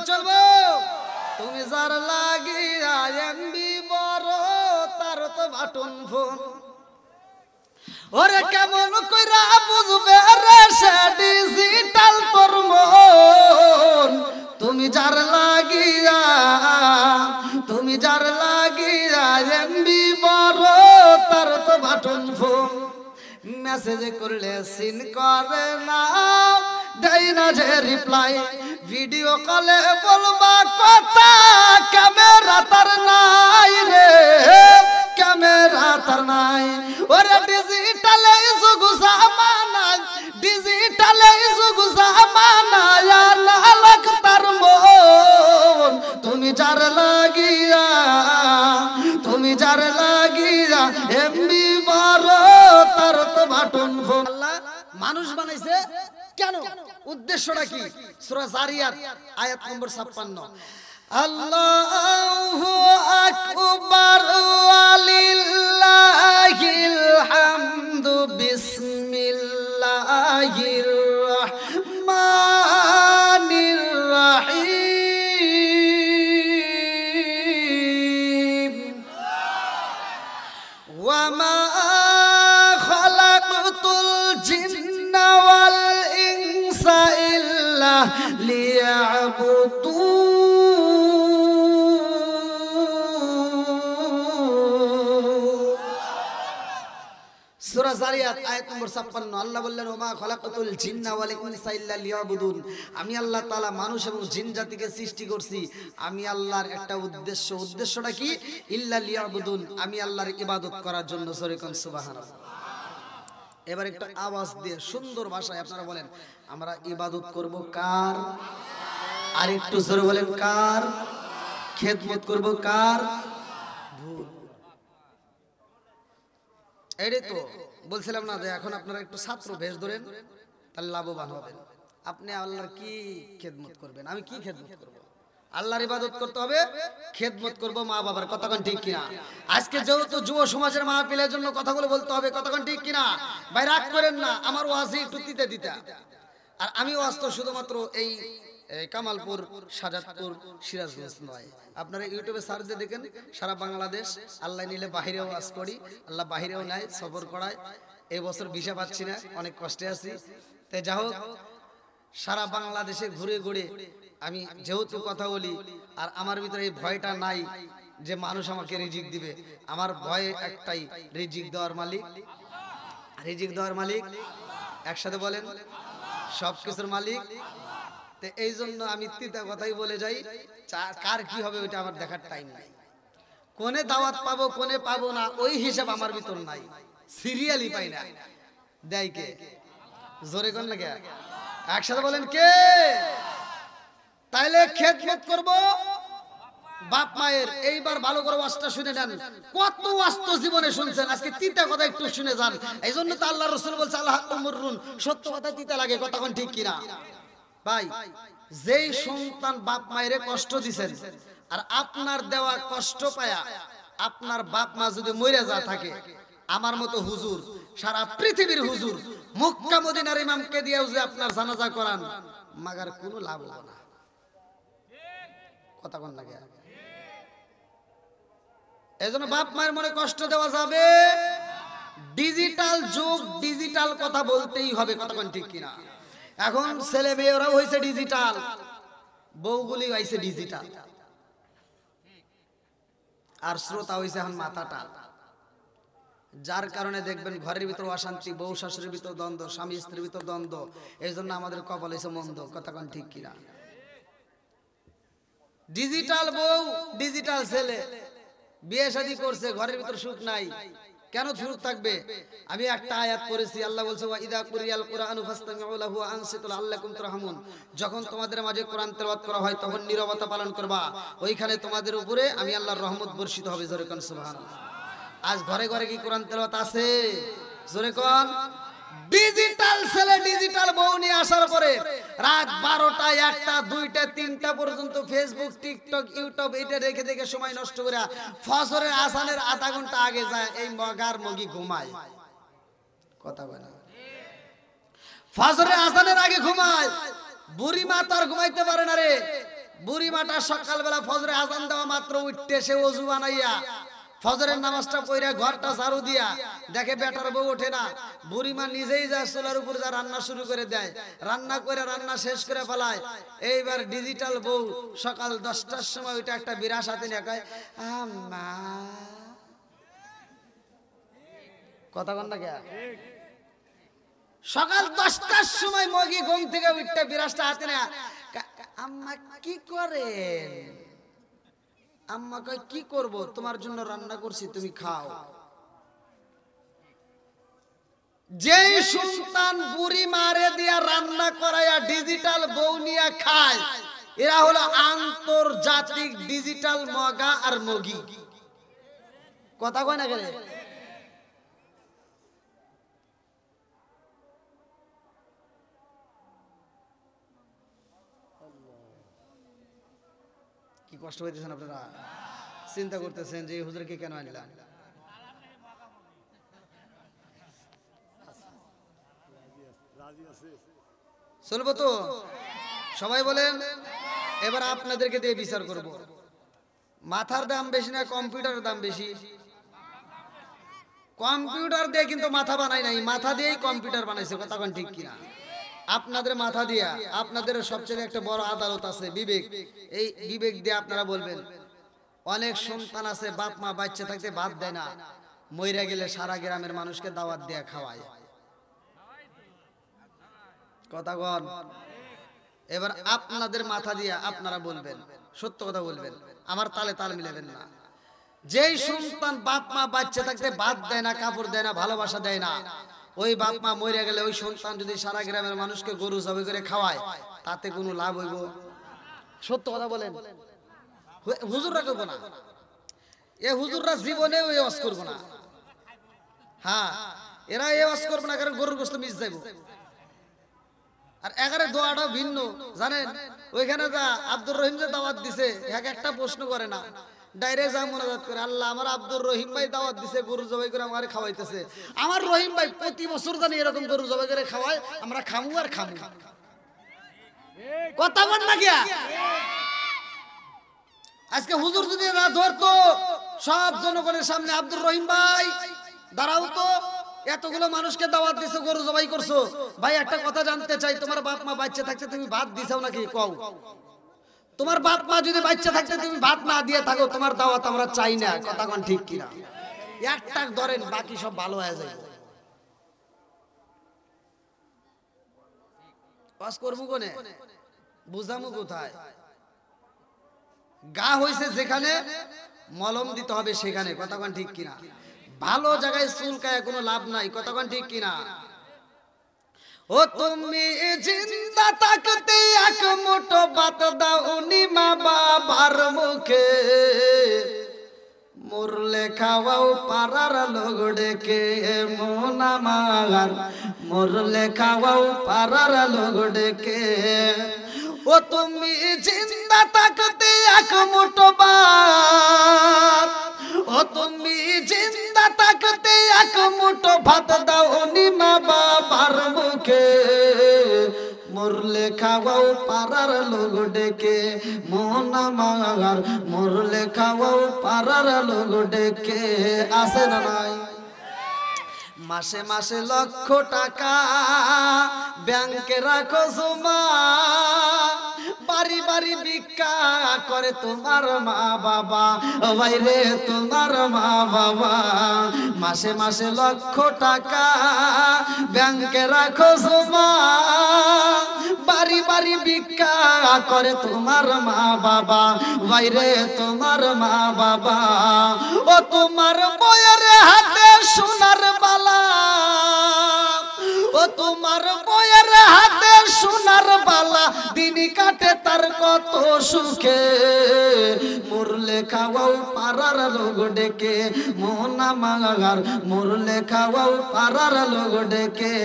চলবো তুমি যার লাগিয়া এমবি বড় তার তো বাটন ফোন ওরে কেমন কইরা বুঝবে রে সে ডিজিটাল তোর মন তুমি যার লাগিয়া এমবি বড় তার তো বাটন ফোন মেসেজ করলে সিন করে না দেই না যে রিপ্লাই ভিডিও কলে বলবা কথা ক্যামেরা তার নাই রে ক্যামেরা তার নাই ওরে ডিজিটালে যুগ জামানা না লাখ তার মন তুমি যার লাগিয়া এমবি বড় তার তো বাটন ফোন আল্লাহ মানুষ বানাইছে কেন উদ্দেশ্যটা কি সূরা জারিয়াত আয়াত নম্বর 56 আল্লাহু আকবার ওয়ালিল্লাহিল হামদু বিসমিল্লাহির রহমানির রহিম ওয়া মা খালাকতুল জিন্না ওয়াল ইনসা ইল্লা লিয়াবুদুন সূরা জারিয়াত আয়াত নম্বর 56 আল্লাহ বললেন ওমা খলাকাতুল জিন্না ওয়াল ইনসা ইল্লা লিয়াবুদুন আমি আল্লাহ তাআলা মানুষ এবং জিন জাতিকে সৃষ্টি করছি আমি আল্লাহর একটা উদ্দেশ্যটা কি ইল্লা লিয়াবুদুন আমি আল্লাহর ইবাদত করার জন্য জোরে কোন সুবহানাল্লাহ এবার একটা আওয়াজ দিয়ে সুন্দর ভাষায় আপনারা বলেন আমরা ইবাদত করব কার আর একটু জোরে বলেন কার খেদমত করব কার এটাই তো বলছিলাম না যে এখন আপনারা একটু ছাত্র বেশ ধরেন তাহলে লাভবান হবেন আপনি আল্লাহর কি খেদমত করবেন আমি কি খেদমত করব আল্লাহর ইবাদত করতে হবে খেদমত করব মা বাবার কথা কোন ঠিক কিনা আজকে যেহেতু যুব সমাজের মাহফিলের জন্য কথাগুলো বলতে হবে কথা কোন ঠিক কিনা ভাই রাগ করেন না আমার ওয়াজি একটু দিতে আর আমি ওয়াজ তো শুধুমাত্র এই কামালপুর শাহজাদপুর সিরাজগঞ্জ নয় আপনারা ইউটিউবে সার্চ দিয়ে দেখেন সারা বাংলাদেশ আল্লাহ নিলে বাহিরেও ওয়াজ করি আল্লাহ বাহিরেও নাই সফর করায় এই বছর ভিসা পাচ্ছি না অনেক কষ্টে আছি তাই যা হোক সারা বাংলাদেশে ঘুরে ঘুরে আমি যেহেতু কথা বলি আর আমার ভিতরে এই ভয়টা নাই যে মানুষ আমাকে রিজিক দিবে আমার ভয় একটাই রিজিক দেওয়ার মালিক একসাথে বলেন সবকিছুর মালিক এই জন্য আমি তিতা কথাই বলে যাই কার কি হবে ওইটা আমার দেখার টাইম নাই কোনে দাওয়াত পাবো কোনে পাবো না ওই হিসাব আমার ভিতর নাই সিরিয়ালি পাই না দেয় কে জোরে কোন না কে একসাথে বলেন কে তাইলে খেদমত করব বাপ মায়ের এইবার ভালো করে ওয়াজটা শুনে নেন কত ওয়াজ তো জীবনে শুনছেন আজকে তিতা কথা একটু শুনে যান এইজন্য তো আল্লাহর রাসূল বলছে আল্লাহ মুররুন সত্য কথা তিতা লাগে কথা কোন ঠিক কিনা ভাই যেই সন্তান বাপ মায়ের কষ্ট দিবেন আর আপনার দেওয়া কষ্ট পায়া আপনার বাপ মা যদি মরে যা থাকে আমার মতো হুজুর সারা পৃথিবীর হুজুর মক্কা মদিনার ইমামকে দিয়েও যে আপনার জানাজা করান মাগার কোনো লাভ হবে না কথা কোন লাগে এজন্য বাপ মায়ের মনে কষ্ট দেওয়া যাবে ডিজিটাল যুগ ডিজিটাল কথা বলতেই হবে কথা কোন ঠিক কিনা এখন ছেলে মেয়েরাও হইছে ডিজিটাল বউগুলি হইছে ডিজিটাল আর শ্রোতা হইছে এখন মাথাটা যার কারণে দেখবেন ঘরের ভিতর অশান্তি বউ শাশুড়ির ভিতর দ্বন্দ্ব স্বামী স্ত্রীর ভিতর দ্বন্দ্ব এইজন্য আমাদের কপাল হইছে মন্দ কথা কোন ঠিক কিনা ডিজিটাল বউ ডিজিটাল ছেলে বিয়ে শাদী করছে ঘরের ভিতর সুখ নাই কেন সুখ থাকবে আমি একটা আয়াত পড়েছি আল্লাহ বলছে ওয়া ইদা কুরিয়াল কুরআনু ফাসতামিউ লাহু ওয়া আনসিতু লাআল্লাকুম তুরহামুন যখন তোমাদের মাঝে কোরআন তেলাওয়াত করা হয় তখন নীরবতা পালন করবা ওইখানে তোমাদের উপরে আমি আল্লাহর রহমত বর্ষিত হবে জোরে কোন সুবহানাল্লাহ আজ ঘরে ঘরে কি কোরআন তেলাওয়াত আছে জোরে কোন ডিজিটাল ছেলে ডিজিটাল বউ নিয়ে আসার পরে রাত 12টা 1টা 2টা 3টা পর্যন্ত ফেসবুক টিকটক ইউটিউব এটা রেখে দেখে সময় নষ্ট করে ফজরের আজানের আধা ঘন্টা আগে যায় এই মগার মগি ঘুমায় কথা বলে ফজরের আজানের আগে ঘুমায় বুড়ি মা তো আর ঘুমাইতে পারে না রে বুড়িমাটা সকালবেলা ফজরে আজান দেওয়া মাত্র উঠতে সে ওযু বানাইয়া ফজরের নামাজটা পড়িয়া ঘরটা ঝাড়ু দিয়া দেখে বেটার বউ ওঠে না, বুড়িমা নিজেই যায় চুলার উপর যা রান্না শুরু করে দেয়, রান্না করে রান্না শেষ করে ফেলায়। এইবার ডিজিটাল বউ সকাল 10টার সময় ওইটা একটা বিরাস হাতে নিয়ে কয় আম্মা, কথা কন না কে? সকাল 10টার সময় মগি ঘুম থেকে উঠতে বিরাসটা হাতে নেয়, আম্মা কি করেন? আম্মা কয় কি করব, তোমার জন্য রান্না করছি তুমি খাও। যেই সন্তান বুড়ি মারে দিয়া রান্না করায়া ডিজিটাল বউ নিয়া খায়, এরা হলো আন্তর্জাতিক ডিজিটাল মগা আর মগি। কথা কয় না গেলে? কি কষ্ট হইতেছেন আপনারা? চিন্তা করতেছেন যে হুজুরকে কেন আনলাম? চলবো তো? সবাই বলেন। এবার আপনাদেরকে দিয়ে বিচার করব, মাথার দাম বেশি না কম্পিউটারের দাম বেশি? কম্পিউটার দিয়ে কিন্তু মাথা বানায় নাই, মাথা দিয়েই কম্পিউটার বানাইছে। কথা কোন ঠিক কিনা? আপনাদের মাথা দিয়া, আপনাদের সবচেয়ে একটা বড় আদালত আছে বিবেক। এই বিবেক দিয়ে আপনারা বলবেন, অনেক সন্তান আছে বাপ মা বাচ্চা থাকতে ভাত দেয় না, মইরা গেলে সারা গ্রামের মানুষকে দাওয়াত দেয়া খাওয়ায়। কথা কন। এবার আপনাদের মাথা দিয়া আপনারা বলবেন, সত্য কথা বলবেন, আমার তালে তাল মিলাবেন না। যেই সন্তান বাপ মা বাচ্চা থাকতে ভাত দেয় না, কাপড় দেয় না, ভালোবাসা দেয় না, ওই বাপ মা মরে গেলে ওই সন্তান যদি সারা গ্রামের মানুষকে গরু জবাই করে খাওয়ায়, তাতে কোনো লাভ হইব? সত্য কথা বলেন। হুজুররা করবো না, এ হুজুররা জীবনে ওই ওয়াজ করবো না। হ্যাঁ, এরা এই ওয়াজ করবো না, কারণ গরুর গোশত মিস যাইব। আর এগারে দোয়াটাও ভিন্ন জানেন। ওইখানে যা আব্দুর রহিম যে দাওয়াত দিছে, এক একটা প্রশ্ন করে না, ডাইরেক্ট যা মোনাজাত করে, আল্লাহ আমার আব্দুর রহিম ভাই দাওয়াত দিছে, গরু জবাই করে আমারে খাওয়াইতেছে। আমার রহিম ভাই প্রতি বছর জানি এরকম গরু জবাই করে খাওয়ায়, আমরা খামু আর খামু। কথা বল না গিয়া। আজকে হুজুর যদি না ধরতো সব জনগণের সামনে, আব্দুর রহিম ভাই দাঁড়াও তো, এতগুলো মানুষকে দাওয়াত দিছো, গরু জবাই করছো, ভাই একটা কথা জানতে চাই, তোমার বাপ মা বাচ্চা থাকতে তুমি ভাত দিছাও নাকি? কও। তোমার বাপ মা যদি বাচ্চা থাকতে তুমি ভাত না দিয়ে থাকো, তোমার দাওয়াত আমরা চাই না। কথা কোন ঠিক কিনা? একটা ধরেন, বাকি সব ভালো হয়ে যায়। পাস করবো কোনে, বুঝামু কোথায়? গা হইছে যেখানে, মলম দিতে হবে সেখানে। কথা কোন ঠিক কিনা? ভালো জায়গায় চুলকায় কোনো লাভ নাই। কথা কোন ঠিক কিনা? ও তুমি জিন্দা থাকতে এক মুঠো ভাত দাও নি মা বাবার মুখে, মরলে খাওয়াও পাড়ার লোক ডেকে, মন আমার মরলে খাওয়াও পাড়ার লোক ডেকে। ও তুমি জিন্দা থাকতে এক মুঠো ভাত, ও তুমি জিন্দা থাকতে এক মুঠো ভাত দাও নি মা বাবার মুখে, মরলে খাওয়াও পাড়ার লোক ডেকে, মন আমার মরলে খাওয়াও পাড়ার লোক ডেকে। আছে না নাই? মাসে মাসে লক্ষ টাকা ব্যাংকে রাখো জমা, বাড়ি বাড়ি ভিক্ষা করে তোমার মা বাবা, বাইরে তোমার মা বাবা। মাসে মাসে লক্ষ টাকা ব্যাংকে রাখো জমা, বাড়ি বাড়ি ভিক্ষা করে তোমার মা বাবা, বাইরে তোমার মা বাবা। ও তোমার বয়ের হাতে সোনার বালা, ও তোমার বয়ের হাতে সোনার বালা, দিন কাটে তার কত সুখে, মরলে খাওয়াও পাড়ার লোক ডেকে, মন আমার মরলে খাওয়াও পাড়ার লোক ডেকে।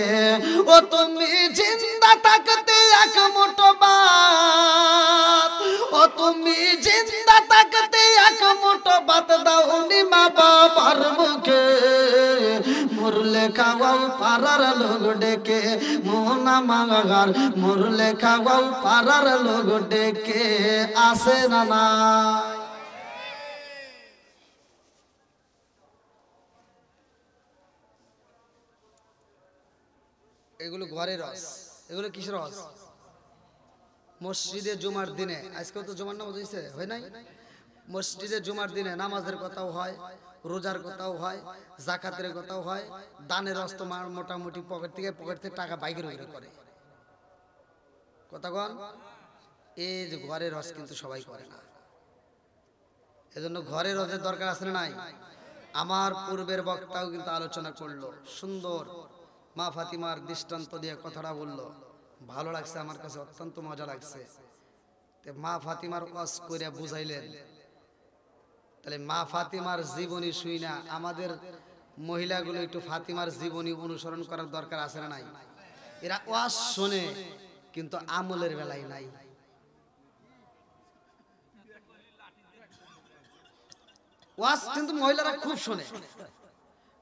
ও তুমি জিন্দা থাকতে এক মুঠো ভাত, ও তুমি জিন্দা থাকতে এক মুঠো ভাত দাও নি মা বাবার মুখে, মরলে লেখা গাও পাড়ার লোক ডেকে, মন আমার মোর লেখা গাও পাড়ার লোক ডেকে, আসে না না। এগুলো ঘরের রস, এগুলো কিসের রস? মসজিদে জুমার দিনে, আজকেও তো জুমার নামাজ হয়েছে, হয় নাই? মসজিদে জুমার দিনে নামাজের কথাও হয়, রোজার কথাও হয়, জাকাতের কথাও হয়, দানের রস তো মোটামুটি পকেট থেকে টাকা বাইকের করে কথা কন। এই যে ঘরের রস কিন্তু সবাই করে না, এজন্য ঘরের রসের দরকার আছে না নাই? আমার পূর্বের বক্তাও কিন্তু আলোচনা করলো, সুন্দর মা ফাতিমার দৃষ্টান্ত দিয়ে কথাটা বললো, ভালো লাগছে, আমার কাছে অত্যন্ত মজা লাগছে। মা ফাতিমার ওয়াজ করে বুঝাইলেন, তাহলে মা ফাতিমার জীবনী শুই না আমাদের মহিলাগুলো একটু ফাতিমার জীবনী অনুসরণ করার দরকার আছে না নাই? এরা ওয়াজ শোনে কিন্তু আমলের বেলায় নাই। ওয়াজ কিন্তু মহিলারা খুব শোনে।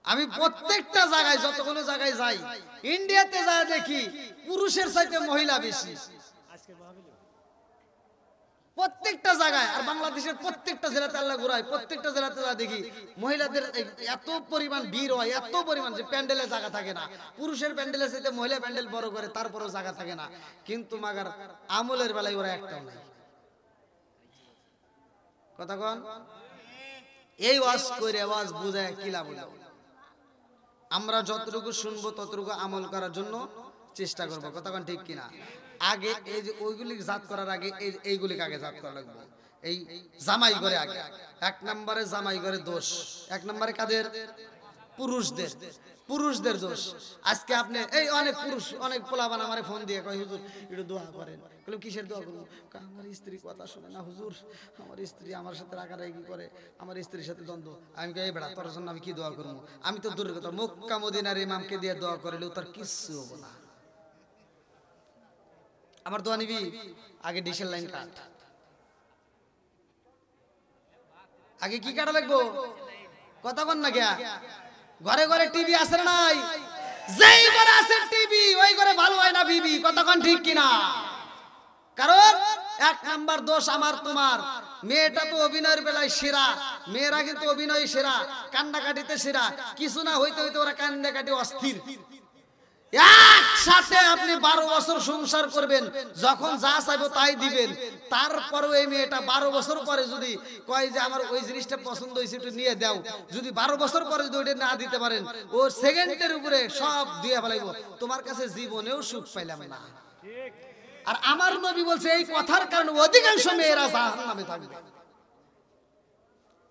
আমি প্রত্যেকটা জায়গায়, যতগুলো জায়গায় যাই, ইন্ডিয়াতে যায় দেখি পুরুষের চাইতে মহিলা বেশি, প্রত্যেকটা জায়গায়। আর বাংলাদেশের প্রত্যেকটা জেলাতে আল্লাহ ঘুরায়, প্রত্যেকটা জেলাতে যা দেখি মহিলাদের এত পরিমাণ ভিড় হয়, এত পরিমাণ যে প্যান্ডেলে জায়গা থাকে না। পুরুষের প্যান্ডেলের চাইতে মহিলা প্যান্ডেল বড় করে, তারপরেও জায়গা থাকে না। কিন্তু মাগার আমলের বেলায় ওরা একটাও নাই। কথা কন। এই ওয়াজ করে ওয়াজ বুঝায় কি লাভ হলো? আমরা যতটুকু শুনবো ততটুকু আমল করার জন্য চেষ্টা করবো। কথা কন ঠিক কিনা? আগে এই যে ওইগুলি জাত করার আগে এইগুলিকে আগে জাত করা লাগবে। এই জামাই করে আগে, এক নম্বরে জামাই করে দোষ, এক নম্বরে কাদের? পুরুষদের, পুরুষদের দোষ। আজকে আপনি এই অনেক পুরুষ, অনেক পোলাবান আমারে ফোন দিয়ে কয় হুজুর একটু দোয়া করেন। বললাম কিসের দোয়া করবো? আমার স্ত্রী কথা শোনে না হুজুর, আমার স্ত্রী আমার সাথে রাগারাগি করে, আমার স্ত্রীর সাথে দ্বন্দ্ব। আমি কই এই বেড়া তোর জন্য আমি কি দোয়া করবো? আমি তো দূরের কথা, মক্কা মদিনার ইমামকে দিয়ে দোয়া করলেও তার কিচ্ছু হবো না। আমার দোয়া নিবি? আগে ডিশের লাইন কাট। আগে কি কাটা লাগবো? কথা বল না গিয়া। ঘরে ঘরে টিভি আছে না নাই? যেই ঘরে আছে টিভি ওই ঘরে ভালো হয় না বিবি। কথা কোন ঠিক কিনা? কারণ এক নাম্বার দোষ আমার তোমার। মেয়েটা তো অভিনয়ের বেলায় সেরা, মেয়েরা কিন্তু অভিনয় সেরা, কান্নাকাটিতে সেরা। কিছু না হইতে হইতে ওরা কান্নাকাটি অস্থির। একসাথে আপনি 12 বছর সংসার করবেন, যখন যা চাইবো তাই দিবেন। তারপরেও এই মেয়েটা 12 বছর পরে যদি কয় যে আমার ওই জিনিসটা পছন্দ হয়েছে একটু নিয়ে দাও, যদি 12 বছর পরে যদি ওইটা না দিতে পারেন, ও সেকেন্ডের উপরে সব দিয়ে ফেলাইবো। তোমার কাছে জীবনেও সুখ পাইলাম না। আর আমার নবী বলছে এই কথার কারণে অধিকাংশ মেয়েরা জাহান্নামে থাকবে।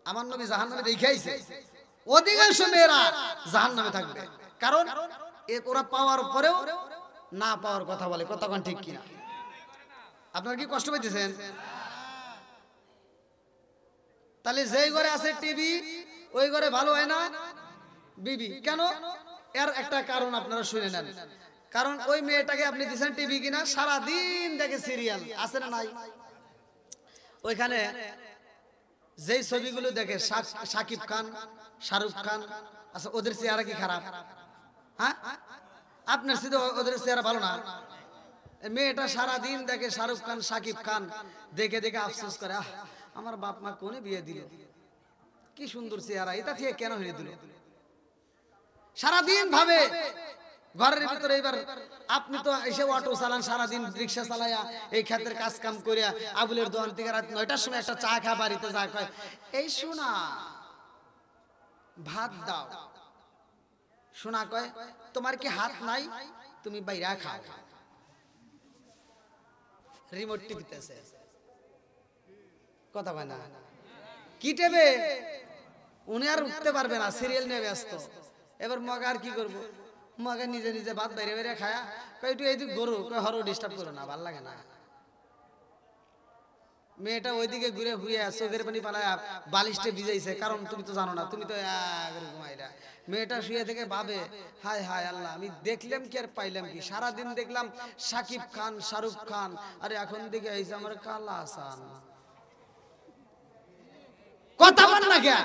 আমার নবী জাহান্নামে দেখাইছে অধিকাংশ মেয়েরা জাহান্নামে থাকবে। কারণ ওরা পাওয়ার পরেও না পাওয়ার কথা বলে। কথা কোন ঠিক কিনা? আপনারা কি কষ্ট পাইতেছেন? তাহলে যেই ঘরে আছে টিভি ওই ঘরে ভালো হয় না বিবি। কেন? এর একটা কারণ আপনারা শুনে নেন। কারণ ওই মেয়েটাকে আপনি দিচ্ছেন টিভি কিনা, সারা দিন দেখে সিরিয়াল, আছে না নাই? ওইখানে যেই ছবিগুলো দেখে শাকিব খান, শাহরুখ খান, আচ্ছা ওদের চেহারা কি খারাপ? হ্যাঁ, আপনার সাথে ওদের চেহারা ভালো না? মেয়েটা সারা দিন দেখে শাহরুখ খান, শাকিব খান, দেখে দেখে আফসোস করে, আহ আমার বাপ মা কোনে বিয়ে দিল, কি সুন্দর চেহারা, এটা থেকে কেন হয়ে দিল? সারাদিন ভাবে ঘরের ভিতরে। এবার আপনি তো এসে অটো চালান, সারাদিন রিক্সা চালায়া এই ক্ষেতের কাজ কাম করিয়া আবুলের দোকান থেকে রাত 9টার সময় একটা চা খা বাড়িতে যা কয়, এই শোনা ভাত দাও। শোনা কয় তোমার কি হাত নাই, তুমি বাইরে খাও। রিমোট টিপিতেছে, কথা কয় না। কি টেবে? উনি আর উঠতে পারবে না, সিরিয়াল নিয়ে ব্যস্ত। এবার মগা আর কি করবো? মগা নিজে নিজে ভাত বাইরে বাইরে খায়া কয় একটু এইদিক গরু, কয় হরো ডিস্টার্ব করো না, ভাল লাগে না। মেয়েটা ওইদিকে ঘুরে ঘুরে চোখের পানি পালায় বালিশটা ভিজাইছে। কারণ তুমি তো জানো না, তুমি তো ঘুমাইলা। মেয়েটা শুয়ে থেকে ভাবে, হায় হায় আল্লাহ, আমি দেখলাম কি আর পাইলাম কি? সারাদিন দেখলাম শাকিব খান, শাহরুখ খান, আরে এখন দেখে এই যে আমার কালা হাসান। কথা বল না কে?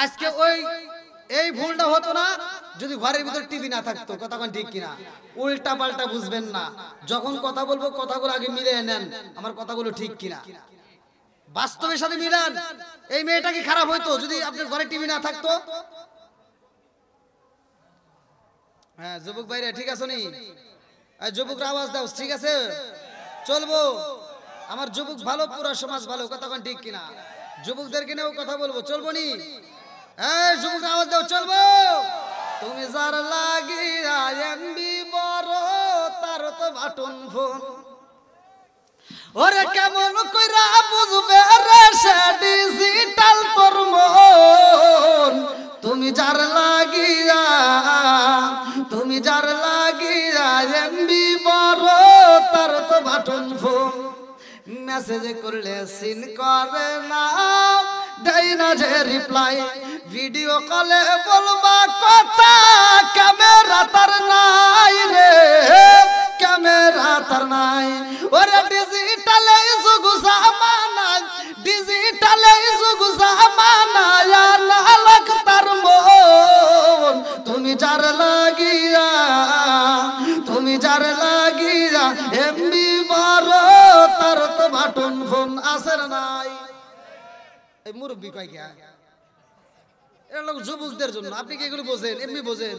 আজকে এই ভুলটা হতো না যদি ঘরের ভিতর টিভি না থাকতো। কথা কোন ঠিক কিনা? উল্টা পাল্টা বুঝবেন না, যখন কথা বলবো কথাগুলো আগে মিলিয়ে নেন আমার কথাগুলো ঠিক কিনা, বাস্তবের সাথে মিলান। এই মেয়েটা কি খারাপ হইতো যদি আপনার ঘরে টিভি না থাকতো? হ্যাঁ যুবক ভাইরা ঠিক আছে নি? যুবকরা আওয়াজ দাও, ঠিক আছে চলবো। আমার যুবক ভালো, পুরো সমাজ ভালো। কথা কোন ঠিক কিনা? যুবকদেরকে নিয়েও কথা বলবো, চলবো নি? এই যুবকরা আওয়াজ দাও, চলবো। তুমি যার লাগিয়া এমবি বড় তার তো বাটন ফোন, ওরে কেমন কইরা বুঝবে রে সে ডিজিটাল তোর মন। তুমি যার লাগিয়া এমবি বড় তার তো বাটন ফোন, মেসেজ করলে সিন করে না, দেয় না যে রিপ্লাই, ভিডিও কলে বলবা কথা ক্যামেরা তার নাই রে, ক্যামেরা তার নাই। ওরে ডিজিটালে যুগ জামানা, ডিজিটালে যুগ জামানা, লাখ তার মন। তুমি যার লাগিয়া এমবি বড় তার তো বাটন ফোন আছে না নাই? এই মুরব্বি কয় কি? এটা লোক যুবকদের জন্য, আপনি কি এগুলো বোঝেন? এমনি বোঝেন?